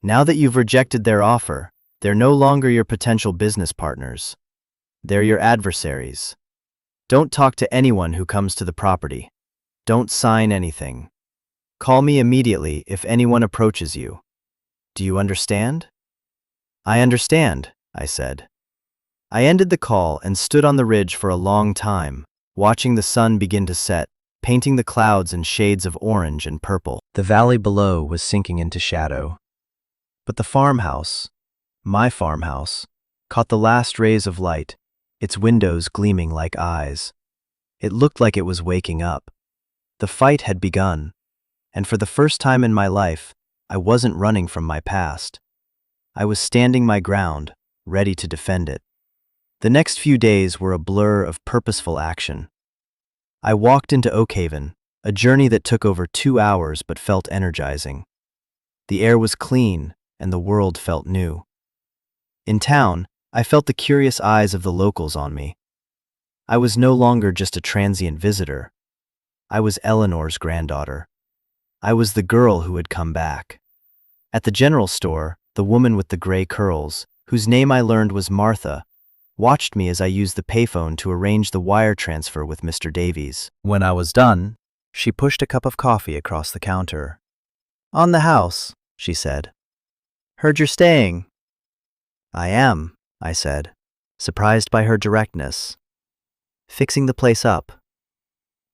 Now that you've rejected their offer, they're no longer your potential business partners. They're your adversaries. Don't talk to anyone who comes to the property. Don't sign anything. Call me immediately if anyone approaches you. Do you understand? I understand, I said. I ended the call and stood on the ridge for a long time, watching the sun begin to set, painting the clouds in shades of orange and purple. The valley below was sinking into shadow. But the farmhouse, my farmhouse, caught the last rays of light, its windows gleaming like eyes. It looked like it was waking up. The fight had begun, and for the first time in my life, I wasn't running from my past. I was standing my ground, ready to defend it. The next few days were a blur of purposeful action. I walked into Oakhaven, a journey that took over 2 hours but felt energizing. The air was clean, and the world felt new. In town, I felt the curious eyes of the locals on me. I was no longer just a transient visitor. I was Eleanor's granddaughter. I was the girl who had come back. At the general store, the woman with the gray curls, whose name I learned was Martha, watched me as I used the payphone to arrange the wire transfer with Mr. Davies. When I was done, she pushed a cup of coffee across the counter. "On the house," she said. "Heard you're staying." "I am," I said, surprised by her directness. "Fixing the place up."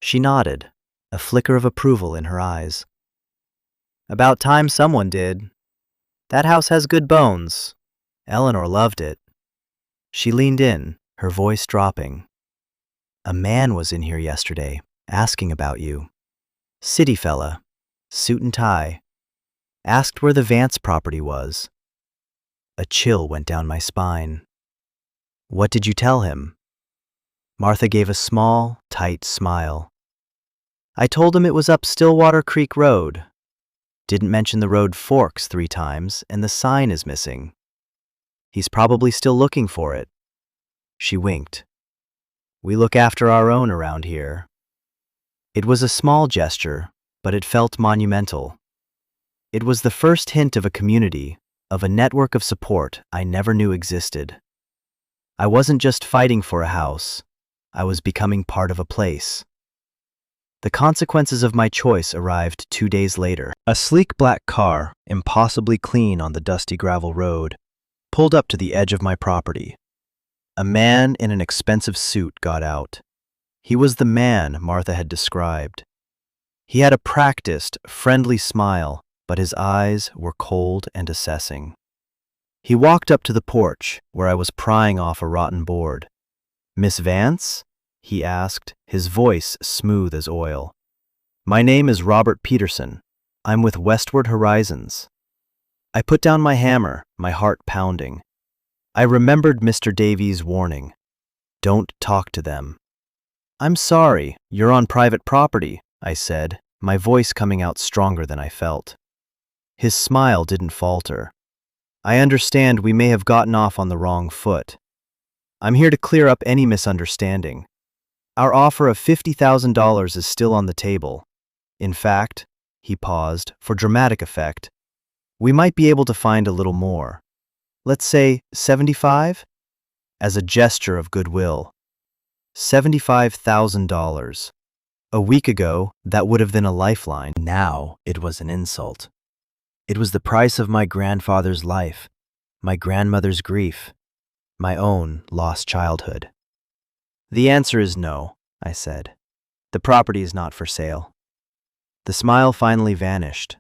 She nodded, a flicker of approval in her eyes. "About time someone did. That house has good bones. Eleanor loved it." She leaned in, her voice dropping. "A man was in here yesterday, asking about you. City fella, suit and tie. Asked where the Vance property was." A chill went down my spine. "What did you tell him?" Martha gave a small, tight smile. "I told him it was up Stillwater Creek Road. Didn't mention the road forks 3 times and the sign is missing. He's probably still looking for it." She winked. "We look after our own around here." It was a small gesture, but it felt monumental. It was the first hint of a community, of a network of support I never knew existed. I wasn't just fighting for a house, I was becoming part of a place. The consequences of my choice arrived 2 days later. A sleek black car, impossibly clean on the dusty gravel road, pulled up to the edge of my property. A man in an expensive suit got out. He was the man Martha had described. He had a practiced, friendly smile, but his eyes were cold and assessing. He walked up to the porch, where I was prying off a rotten board. "Miss Vance?" he asked, his voice smooth as oil. "My name is Robert Peterson. I'm with Westward Horizons." I put down my hammer, my heart pounding. I remembered Mr. Davies' warning. "Don't talk to them." "I'm sorry, you're on private property," I said, my voice coming out stronger than I felt. His smile didn't falter. "I understand we may have gotten off on the wrong foot. I'm here to clear up any misunderstanding. Our offer of $50,000 is still on the table. In fact," he paused, for dramatic effect, "we might be able to find a little more. Let's say 75? As a gesture of goodwill. $75,000. A week ago, that would have been a lifeline. Now, it was an insult. It was the price of my grandfather's life, my grandmother's grief, my own lost childhood. "The answer is no," I said. "The property is not for sale." The smile finally vanished.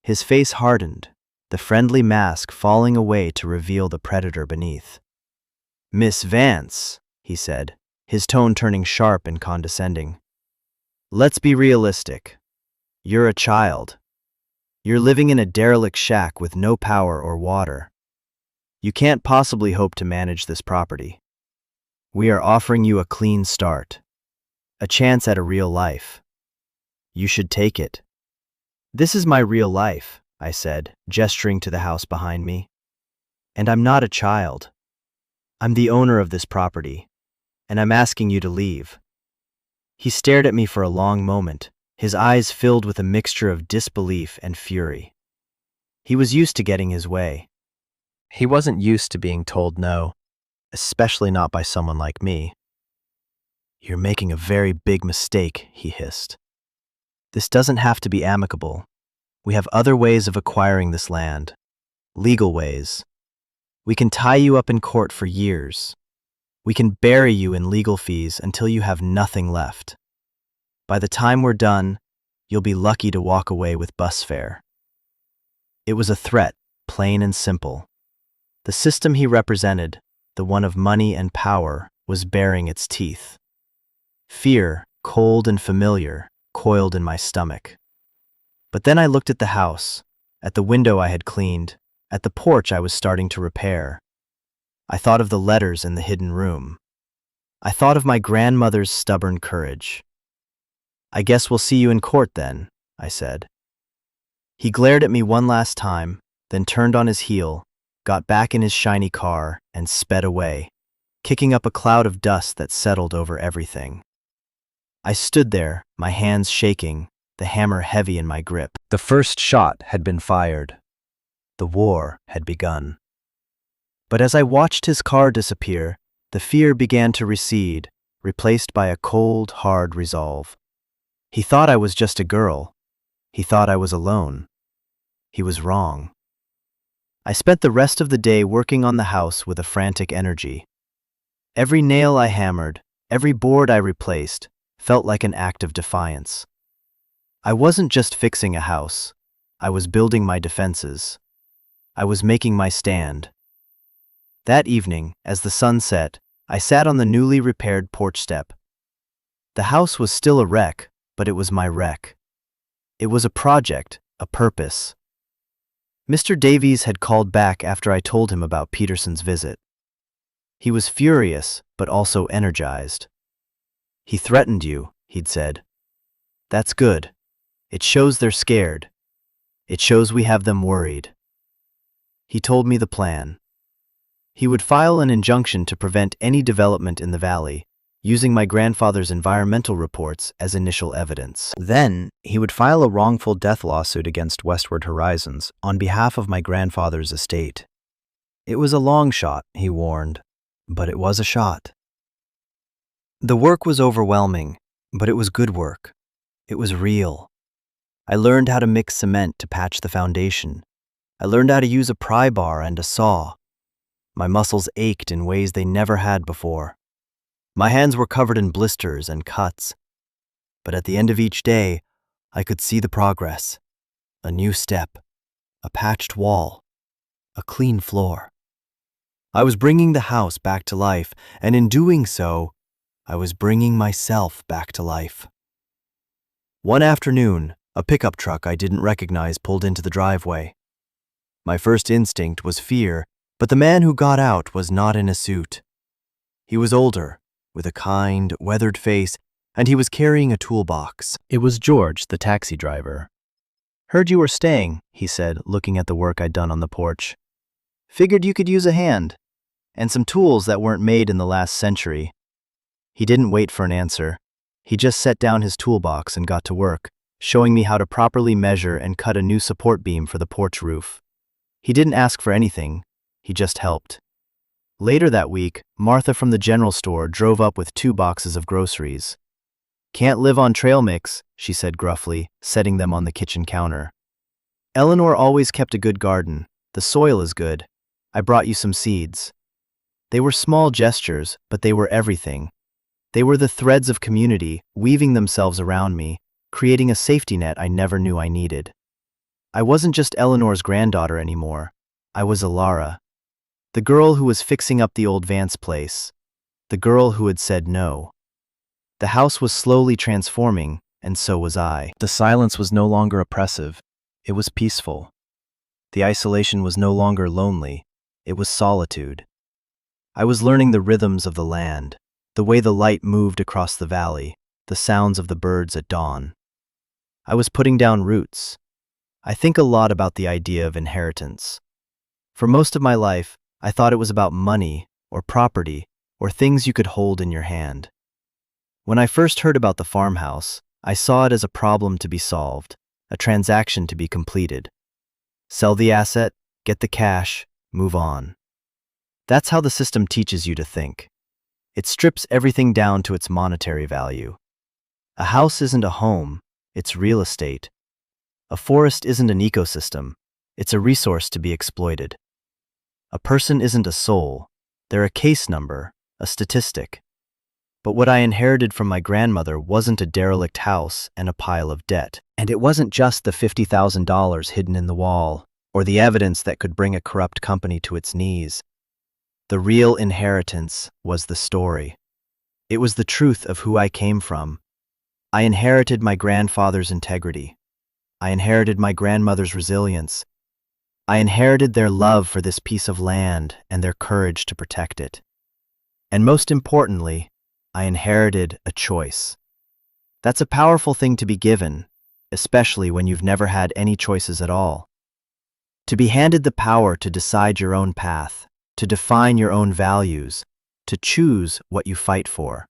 His face hardened, the friendly mask falling away to reveal the predator beneath. "Miss Vance," he said, his tone turning sharp and condescending. "Let's be realistic. You're a child. You're living in a derelict shack with no power or water. You can't possibly hope to manage this property. We are offering you a clean start, a chance at a real life. You should take it." "This is my real life," I said, gesturing to the house behind me. "And I'm not a child. I'm the owner of this property, and I'm asking you to leave." He stared at me for a long moment, his eyes filled with a mixture of disbelief and fury. He was used to getting his way. He wasn't used to being told no, especially not by someone like me. "You're making a very big mistake," he hissed. "This doesn't have to be amicable. We have other ways of acquiring this land. Legal ways. We can tie you up in court for years. We can bury you in legal fees until you have nothing left. By the time we're done, you'll be lucky to walk away with bus fare." It was a threat, plain and simple. The system he represented, the one of money and power, was baring its teeth. Fear, cold and familiar, coiled in my stomach. But then I looked at the house, at the window I had cleaned, at the porch I was starting to repair. I thought of the letters in the hidden room. I thought of my grandmother's stubborn courage. "I guess we'll see you in court then," I said. He glared at me one last time, then turned on his heel, got back in his shiny car, and sped away, kicking up a cloud of dust that settled over everything. I stood there, my hands shaking, the hammer heavy in my grip. The first shot had been fired. The war had begun. But as I watched his car disappear, the fear began to recede, replaced by a cold, hard resolve. He thought I was just a girl. He thought I was alone. He was wrong. I spent the rest of the day working on the house with a frantic energy. Every nail I hammered, every board I replaced, felt like an act of defiance. I wasn't just fixing a house. I was building my defenses. I was making my stand. That evening, as the sun set, I sat on the newly repaired porch step. The house was still a wreck, but it was my wreck. It was a project, a purpose. Mr. Davies had called back after I told him about Peterson's visit. He was furious, but also energized. "He threatened you," he'd said. "That's good. It shows they're scared. It shows we have them worried." He told me the plan. He would file an injunction to prevent any development in the valley, using my grandfather's environmental reports as initial evidence. Then, he would file a wrongful death lawsuit against Westward Horizons on behalf of my grandfather's estate. It was a long shot, he warned, but it was a shot. The work was overwhelming, but it was good work. It was real. I learned how to mix cement to patch the foundation. I learned how to use a pry bar and a saw. My muscles ached in ways they never had before. My hands were covered in blisters and cuts. But at the end of each day, I could see the progress. A new step, a patched wall, a clean floor. I was bringing the house back to life, and in doing so, I was bringing myself back to life. One afternoon, a pickup truck I didn't recognize pulled into the driveway. My first instinct was fear, but the man who got out was not in a suit. He was older, with a kind, weathered face, and he was carrying a toolbox. It was George, the taxi driver. "Heard you were staying," he said, looking at the work I'd done on the porch. "Figured you could use a hand, and some tools that weren't made in the last century." He didn't wait for an answer. He just set down his toolbox and got to work, showing me how to properly measure and cut a new support beam for the porch roof. He didn't ask for anything, he just helped. Later that week, Martha from the general store drove up with 2 boxes of groceries. "Can't live on trail mix," she said gruffly, setting them on the kitchen counter. "Eleanor always kept a good garden. The soil is good. I brought you some seeds." They were small gestures, but they were everything. They were the threads of community, weaving themselves around me, creating a safety net I never knew I needed. I wasn't just Eleanor's granddaughter anymore. I was Alara. The girl who was fixing up the old Vance place. The girl who had said no. The house was slowly transforming, and so was I. The silence was no longer oppressive. It was peaceful. The isolation was no longer lonely. It was solitude. I was learning the rhythms of the land, the way the light moved across the valley, the sounds of the birds at dawn. I was putting down roots. I think a lot about the idea of inheritance. For most of my life, I thought it was about money, or property, or things you could hold in your hand. When I first heard about the farmhouse, I saw it as a problem to be solved, a transaction to be completed. Sell the asset, get the cash, move on. That's how the system teaches you to think. It strips everything down to its monetary value. A house isn't a home, it's real estate. A forest isn't an ecosystem, it's a resource to be exploited. A person isn't a soul, they're a case number, a statistic. But what I inherited from my grandmother wasn't a derelict house and a pile of debt. And it wasn't just the $50,000 hidden in the wall, or the evidence that could bring a corrupt company to its knees. The real inheritance was the story. It was the truth of who I came from. I inherited my grandfather's integrity. I inherited my grandmother's resilience. I inherited their love for this piece of land and their courage to protect it. And most importantly, I inherited a choice. That's a powerful thing to be given, especially when you've never had any choices at all. To be handed the power to decide your own path, to define your own values, to choose what you fight for.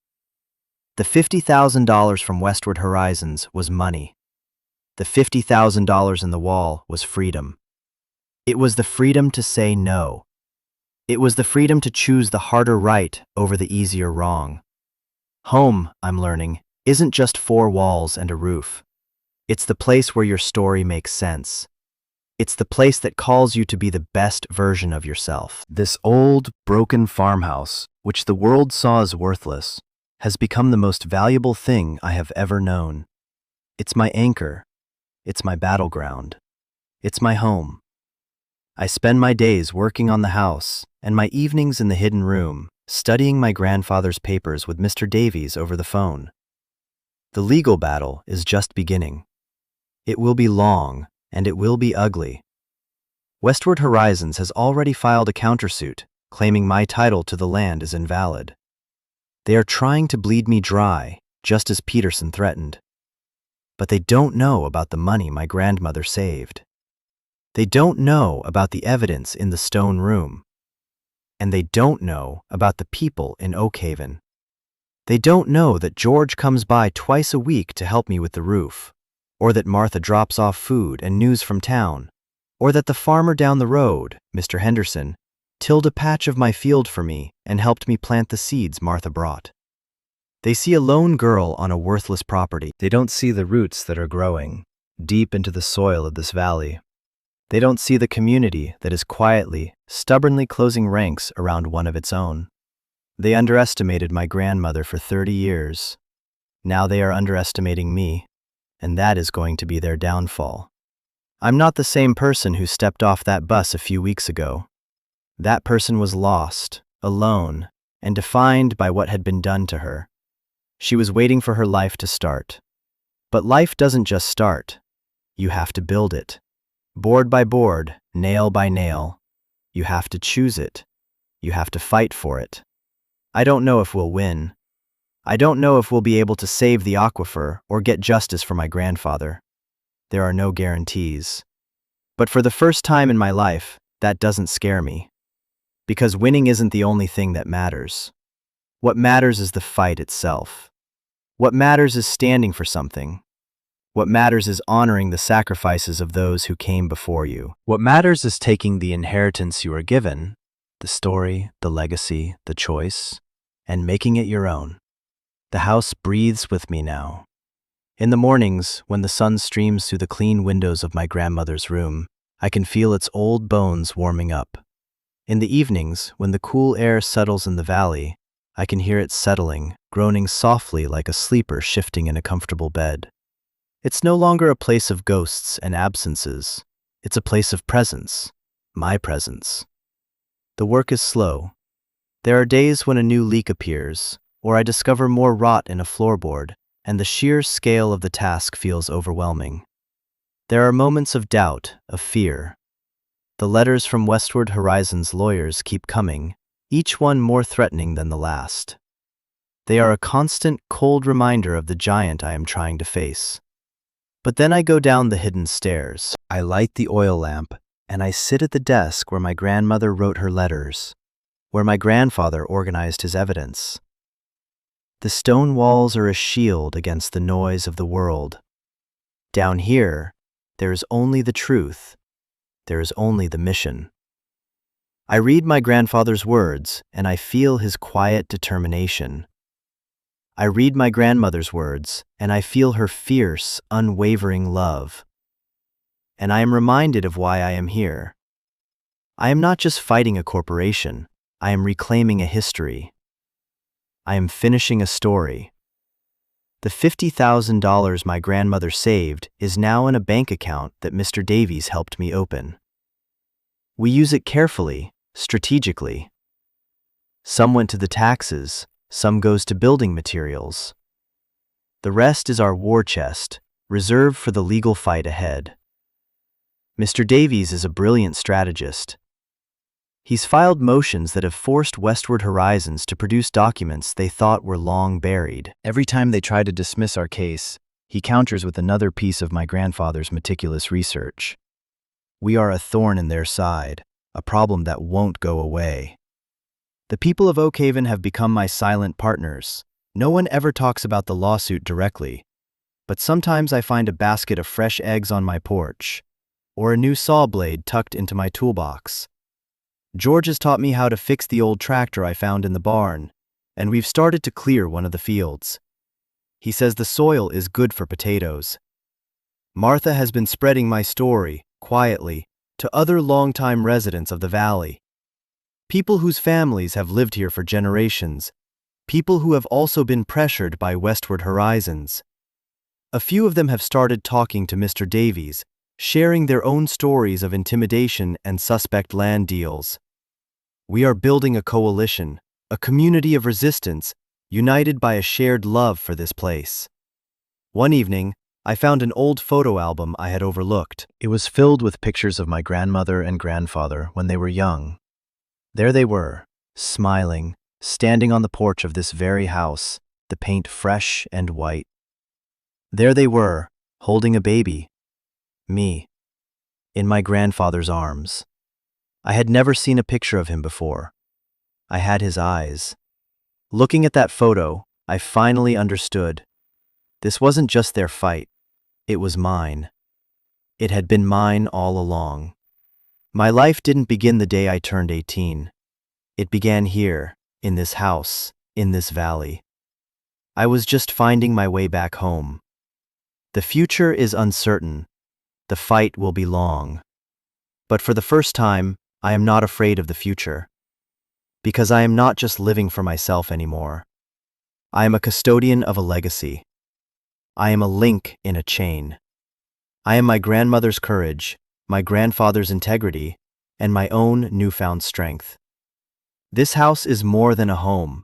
The $50,000 from Westward Horizons was money. The $50,000 in the wall was freedom. It was the freedom to say no. It was the freedom to choose the harder right over the easier wrong. Home, I'm learning, isn't just four walls and a roof. It's the place where your story makes sense. It's the place that calls you to be the best version of yourself. This old, broken farmhouse, which the world saw as worthless, has become the most valuable thing I have ever known. It's my anchor. It's my battleground. It's my home. I spend my days working on the house and my evenings in the hidden room, studying my grandfather's papers with Mr. Davies over the phone. The legal battle is just beginning. It will be long, and it will be ugly. Westward Horizons has already filed a countersuit, claiming my title to the land is invalid. They are trying to bleed me dry, just as Peterson threatened. But they don't know about the money my grandmother saved. They don't know about the evidence in the stone room. And they don't know about the people in Oakhaven. They don't know that George comes by twice a week to help me with the roof, or that Martha drops off food and news from town, or that the farmer down the road, Mr. Henderson, tilled a patch of my field for me and helped me plant the seeds Martha brought. They see a lone girl on a worthless property. They don't see the roots that are growing deep into the soil of this valley. They don't see the community that is quietly, stubbornly closing ranks around one of its own. They underestimated my grandmother for 30 years. Now they are underestimating me, and that is going to be their downfall. I'm not the same person who stepped off that bus a few weeks ago. That person was lost, alone, and defined by what had been done to her. She was waiting for her life to start. But life doesn't just start. You have to build it. Board by board, nail by nail. You have to choose it. You have to fight for it. I don't know if we'll win. I don't know if we'll be able to save the aquifer or get justice for my grandfather. There are no guarantees. But for the first time in my life, that doesn't scare me. Because winning isn't the only thing that matters. What matters is the fight itself. What matters is standing for something. What matters is honoring the sacrifices of those who came before you. What matters is taking the inheritance you are given, the story, the legacy, the choice, and making it your own. The house breathes with me now. In the mornings, when the sun streams through the clean windows of my grandmother's room, I can feel its old bones warming up. In the evenings, when the cool air settles in the valley, I can hear it settling, groaning softly like a sleeper shifting in a comfortable bed. It's no longer a place of ghosts and absences. It's a place of presence, my presence. The work is slow. There are days when a new leak appears, or I discover more rot in a floorboard, and the sheer scale of the task feels overwhelming. There are moments of doubt, of fear. The letters from Westward Horizons lawyers keep coming, each one more threatening than the last. They are a constant, cold reminder of the giant I am trying to face. But then I go down the hidden stairs. I light the oil lamp, and I sit at the desk where my grandmother wrote her letters, where my grandfather organized his evidence. The stone walls are a shield against the noise of the world. Down here, there is only the truth. There is only the mission. I read my grandfather's words, and I feel his quiet determination. I read my grandmother's words, and I feel her fierce, unwavering love. And I am reminded of why I am here. I am not just fighting a corporation. I am reclaiming a history. I am finishing a story. The $50,000 my grandmother saved is now in a bank account that Mr. Davies helped me open. We use it carefully, strategically. Some went to the taxes, some goes to building materials. The rest is our war chest, reserved for the legal fight ahead. Mr. Davies is a brilliant strategist. He's filed motions that have forced Westward Horizons to produce documents they thought were long buried. Every time they try to dismiss our case, He counters with another piece of my grandfather's meticulous research. We are a thorn in their side, a problem that won't go away. The people of Oakhaven have become my silent partners. No one ever talks about the lawsuit directly, but sometimes I find a basket of fresh eggs on my porch, or a new saw blade tucked into my toolbox. George has taught me how to fix the old tractor I found in the barn, and we've started to clear one of the fields. He says the soil is good for potatoes. Martha has been spreading my story, quietly, to other longtime residents of the valley. People whose families have lived here for generations, people who have also been pressured by westward horizons. A few of them have started talking to Mr. Davies, sharing their own stories of intimidation and suspect land deals. We are building a coalition, a community of resistance, united by a shared love for this place. One evening, I found an old photo album I had overlooked. It was filled with pictures of my grandmother and grandfather when they were young. There they were, smiling, standing on the porch of this very house, the paint fresh and white. There they were, holding a baby, me, in my grandfather's arms. I had never seen a picture of him before. I had his eyes. Looking at that photo, I finally understood. This wasn't just their fight. It was mine. It had been mine all along. My life didn't begin the day I turned 18. It began here, in this house, in this valley. I was just finding my way back home. The future is uncertain. The fight will be long. But for the first time, I am not afraid of the future. Because I am not just living for myself anymore. I am a custodian of a legacy. I am a link in a chain. I am my grandmother's courage, my grandfather's integrity, and my own newfound strength. This house is more than a home.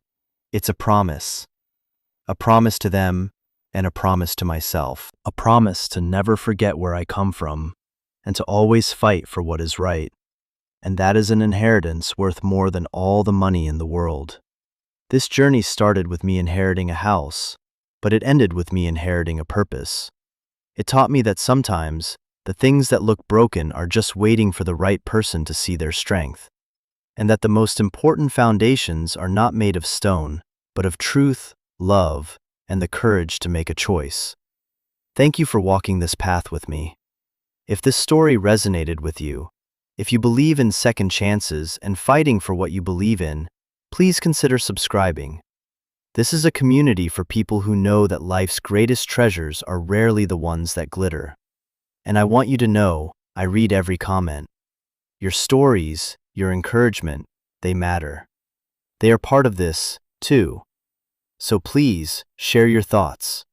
It's a promise. A promise to them, and a promise to myself. A promise to never forget where I come from, and to always fight for what is right. And that is an inheritance worth more than all the money in the world. This journey started with me inheriting a house, but it ended with me inheriting a purpose. It taught me that sometimes, the things that look broken are just waiting for the right person to see their strength, and that the most important foundations are not made of stone, but of truth, love, and the courage to make a choice. Thank you for walking this path with me. If this story resonated with you, if you believe in second chances and fighting for what you believe in, please consider subscribing. This is a community for people who know that life's greatest treasures are rarely the ones that glitter. And I want you to know, I read every comment. Your stories, your encouragement, they matter. They are part of this, too. So please, share your thoughts.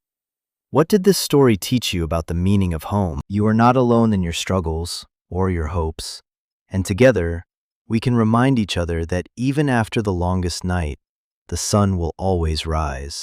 What did this story teach you about the meaning of home? You are not alone in your struggles or your hopes. And together, we can remind each other that even after the longest night, the sun will always rise.